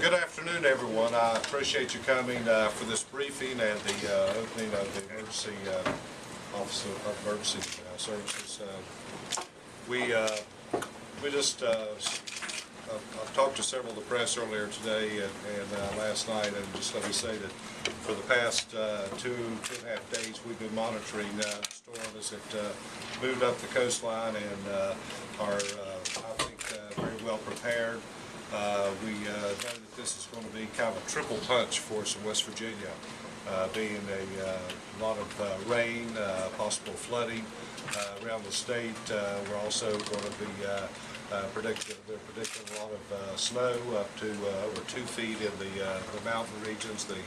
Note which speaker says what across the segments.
Speaker 1: Good afternoon, everyone. I appreciate you coming for this briefing and the opening of the Emergency Office of Emergency Services. I've talked to several of the press earlier today and last night, and just let me say that for the past two and a half days we've been monitoring the storm as it moved up the coastline, and are, I think, very well prepared. We know that this is going to be kind of a triple punch for us in West Virginia, being a lot of rain, possible flooding around the state. We're also going to be predicting a lot of snow, up to over 2 feet in the mountain regions, the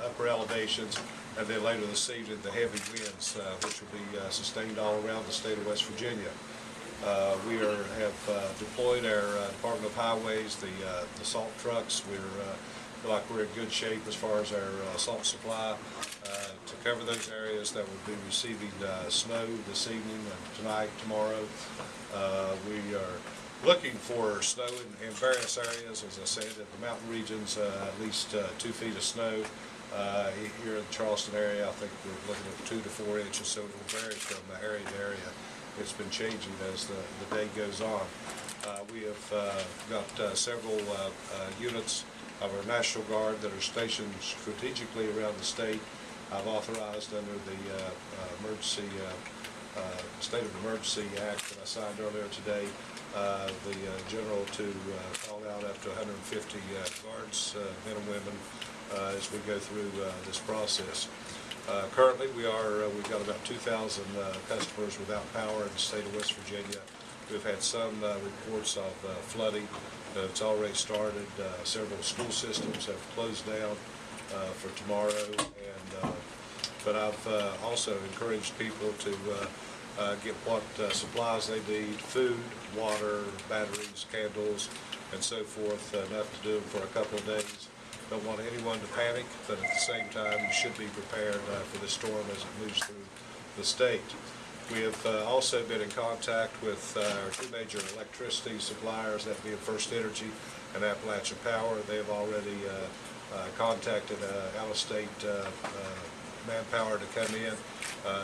Speaker 1: upper elevations, and then later this evening the heavy winds, which will be sustained all around the state of West Virginia. We have deployed our Department of Highways, the salt trucks. We feel like we're in good shape as far as our salt supply to cover those areas that will be receiving snow this evening and tonight, tomorrow. We are looking for snow in various areas, as I said, in the mountain regions, at least 2 feet of snow. Here in the Charleston area, I think we're looking at 2 to 4 inches, so it will vary from area to area. It's been changing as the day goes on. We have got several units of our National Guard that are stationed strategically around the state. I've authorized under the State of Emergency Act that I signed earlier today, the General to call out up to 150 guards, men and women, as we go through this process. Currently, we've got about 2,000 customers without power in the state of West Virginia. We've had some reports of flooding. It's already started. Several school systems have closed down for tomorrow, but I've also encouraged people to get what supplies they need: food, water, batteries, candles, and so forth, enough to do them for a couple of days. Don't want anyone to panic, but at the same time you should be prepared for the storm as it moves through the state. We have also been in contact with our two major electricity suppliers, that being First Energy and Appalachian Power. They have already contacted out-of-state manpower to come in.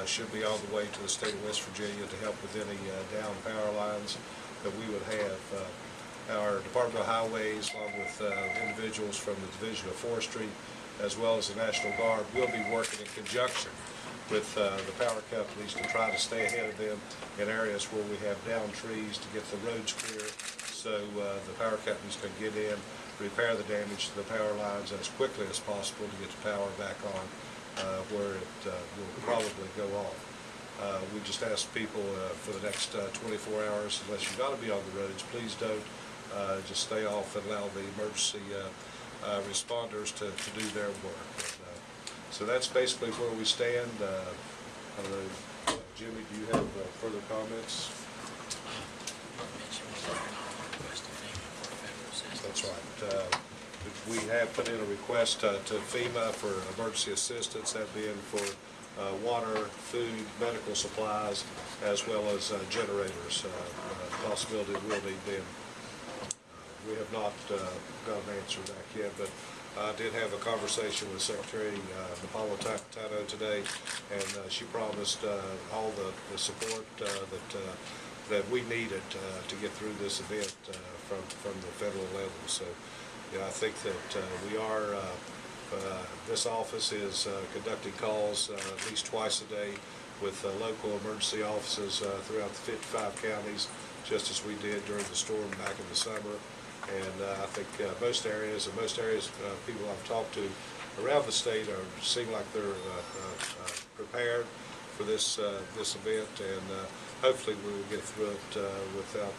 Speaker 1: Should be on the way to the state of West Virginia to help with any down power lines that we would have. Our Department of Highways, along with individuals from the Division of Forestry, as well as the National Guard, will be working in conjunction with the power companies to try to stay ahead of them in areas where we have down trees, to get the roads clear so the power companies can get in, repair the damage to the power lines as quickly as possible to get the power back on where it will probably go off. We just ask people for the next 24 hours, unless you've got to be on the roads, please don't. Just stay off and allow the emergency responders to do their work. So that's basically where we stand. I don't know, Jimmy, do you have further comments? That's right. We have put in a request to FEMA for emergency assistance, that being for water, food, medical supplies, as well as generators. Possibility we'll need them. We have not got an answer back yet, but I did have a conversation with Secretary Napolitano today, and she promised all the support that we needed to get through this event from the federal level. So, yeah, I think that we are. This office is conducting calls at least twice a day with local emergency offices throughout the 55 counties, just as we did during the storm back in the summer. And I think most areas people I've talked to around the state seem like they're prepared for this event, and hopefully we will get through it without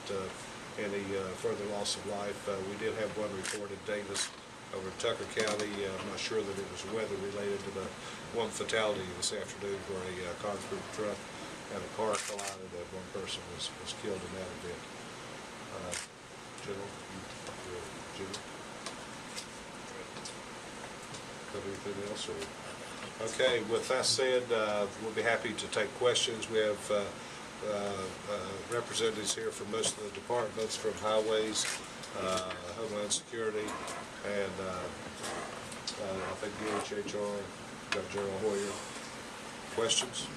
Speaker 1: any further loss of life. We did have one report in Davis over in Tucker County. I'm not sure that it was weather related to the one fatality this afternoon where a concrete truck and a car collided, and one person was killed in that event. General, Jimmy? Cover anything else? Or? Okay, with that said, we'll be happy to take questions. We have representatives here from most of the departments, from Highways, Homeland Security, and I think DHHR, got General Hoyer. Questions?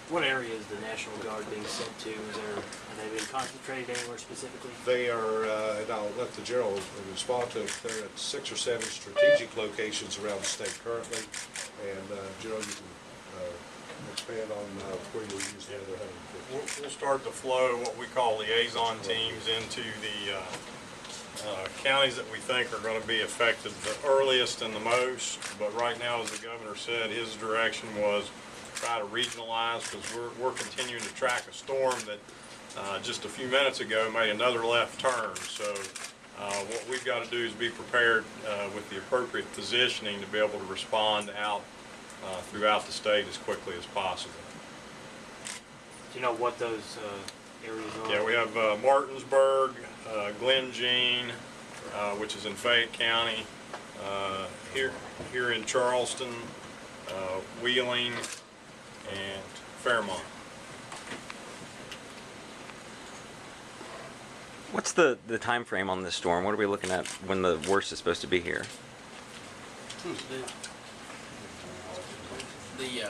Speaker 2: What area is the National Guard being sent to? Are they being concentrated anywhere specifically?
Speaker 1: They are, and I'll let the General respond to it, they're at 6 or 7 strategic locations around the state currently, and General, you can expand on where you'll use the other 150.
Speaker 3: We'll start to flow what we call liaison teams into the counties that we think are going to be affected the earliest and the most. But right now, as the governor said, his direction was try to regionalize, because we're continuing to track a storm that just a few minutes ago made another left turn. So what we've got to do is be prepared with the appropriate positioning to be able to respond out throughout the state as quickly as possible.
Speaker 2: Do you know what those areas are?
Speaker 3: Yeah, we have Martinsburg, Glen Jean, which is in Fayette County, here in Charleston, Wheeling, and Fairmont.
Speaker 4: What's the time frame on this storm? What are we looking at when the worst is supposed to be here?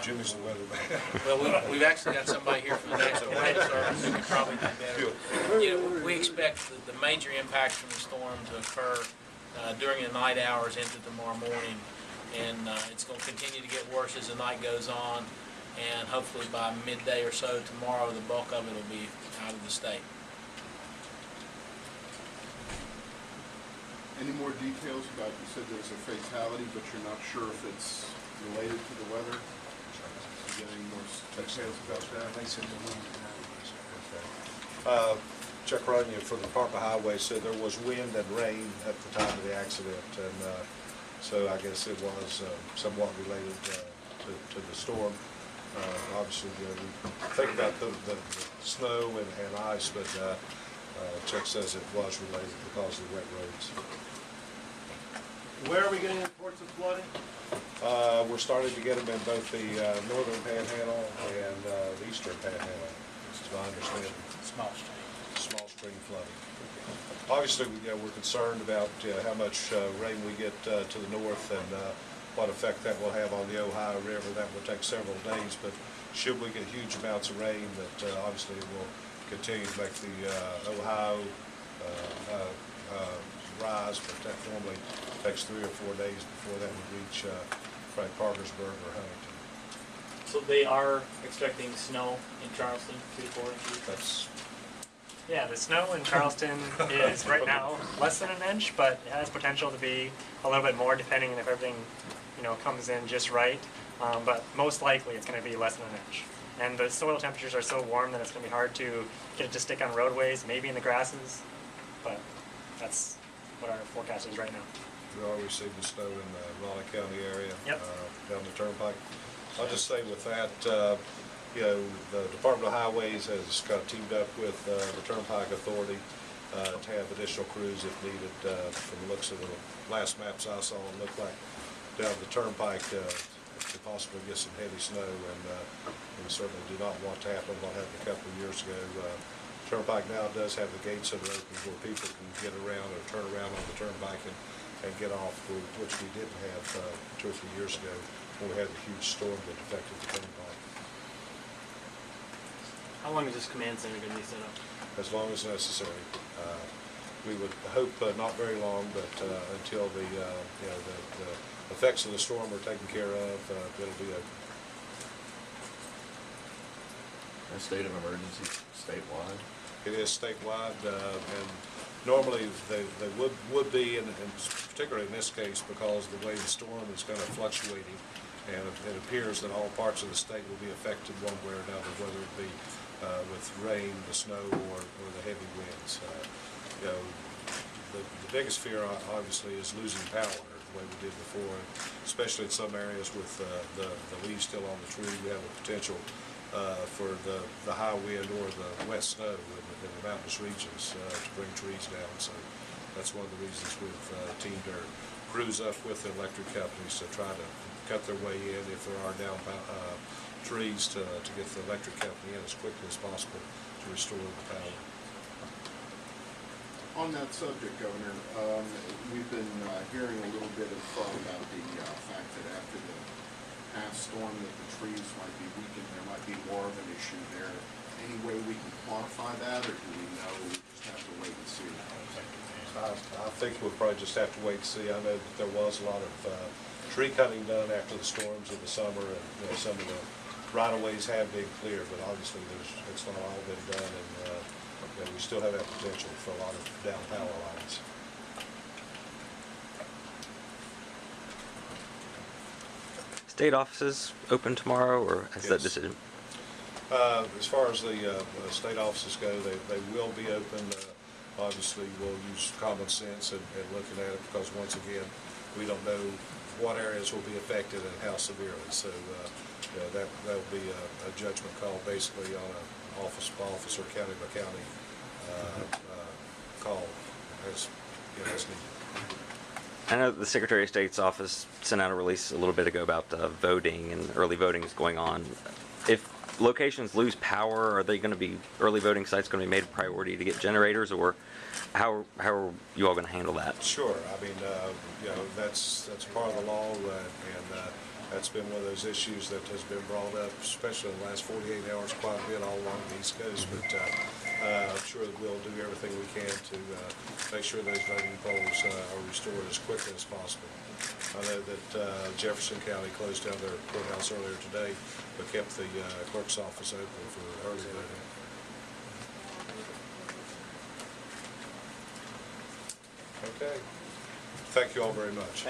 Speaker 1: Jimmy's the weatherman.
Speaker 5: Well, we've actually got somebody here from the National Weather Service who can probably do better. You know, we expect the major impacts from the storm to occur during the night hours into tomorrow morning, and it's going to continue to get worse as the night goes on, and hopefully by midday or so tomorrow, the bulk of it will be out of the state.
Speaker 6: Any more details about, you said there's a fatality, but you're not sure if it's related to the weather? You get any more details about that?
Speaker 1: Chuck Runyon from the Department of Highways said there was wind and rain at the time of the accident, and so I guess it was somewhat related to the storm. Obviously, we think about the snow and ice, but Chuck says it was related because of the wet roads.
Speaker 7: Where are we getting reports of flooding?
Speaker 1: We're starting to get them in both the northern panhandle and the eastern panhandle, as I understand.
Speaker 5: Small stream.
Speaker 1: Small stream flooding. Obviously, we're concerned about how much rain we get to the north and what effect that will have on the Ohio River. That will take several days, but should we get huge amounts of rain, that obviously will continue to make the Ohio rise, but that normally takes 3 or 4 days before that would reach Frank Parkersburg or Huntington.
Speaker 8: So they are expecting snow in Charleston, 3 to 4 inches?
Speaker 1: That's
Speaker 7: Yeah, the snow in Charleston is right now less than an inch, but it has potential to be a little bit more depending if everything, comes in just right. But most likely it's going to be less than an inch. And the soil temperatures are so warm that it's going to be hard to get it to stick on roadways, maybe in the grasses, but that's what our forecast is right now.
Speaker 1: We are receiving snow in the Raleigh County area.
Speaker 7: Yep.
Speaker 1: Down the turnpike. I'll just say with that, the Department of Highways has got teamed up with the Turnpike Authority to have additional crews if needed. From the looks of the last maps I saw, it looked like down the turnpike could possibly get some heavy snow, and we certainly do not want to happen what happened a couple of years ago. Turnpike now does have the gates that are open where people can get around or turn around on the turnpike and get off, which we didn't have 2 or 3 years ago when we had the huge storm that affected the turnpike.
Speaker 2: How long is this command center going to be set up?
Speaker 1: As long as necessary. We would hope not very long, but until the effects of the storm are taken care of, it'll be open.
Speaker 9: A state of emergency statewide?
Speaker 1: It is statewide, and normally they would be, and particularly in this case, because the way the storm is kind of fluctuating, and it appears that all parts of the state will be affected one way or another, whether it be with rain, the snow, or the heavy winds. The biggest fear, obviously, is losing power the way we did before, especially in some areas with the leaves still on the tree. We have a potential for the high wind or the wet snow in the mountainous regions to bring trees down. So that's one of the reasons we've teamed our crews up with the electric companies to try to cut their way in if there are down trees to get the electric company in as quickly as possible to restore the power.
Speaker 6: On that subject, Governor, we've been hearing a little bit about the fact that after the past storm that the trees might be weakened, there might be more of an issue there. Any way we can quantify that, or do we know we just have to wait and see?
Speaker 1: I think we'll probably just have to wait and see. I know that there was a lot of tree cutting done after the storms of the summer, and some of the right-of-ways have been cleared, but obviously it's not all been done, and we still have that potential for a lot of down power lines.
Speaker 4: State offices open tomorrow, or has that
Speaker 1: Yes.
Speaker 4: decision?
Speaker 1: As far as the state offices go, they will be open. Obviously, we'll use common sense and looking at it, because once again, we don't know what areas will be affected and how severely. So that will be a judgment call basically on an office by office or county by county call as needed.
Speaker 4: I know the Secretary of State's office sent out a release a little bit ago about voting, and early voting is going on. If locations lose power, are they going to be, early voting sites going to be made a priority to get generators, or how are you all going to handle that?
Speaker 1: Sure. I mean, that's part of the law, and that's been one of those issues that has been brought up, especially in the last 48 hours, quite a bit all along the East Coast. But I'm sure that we'll do everything we can to make sure those voting polls are restored as quickly as possible. I know that Jefferson County closed down their courthouse earlier today, but kept the clerk's office open for early voting. Okay. Thank you all very much.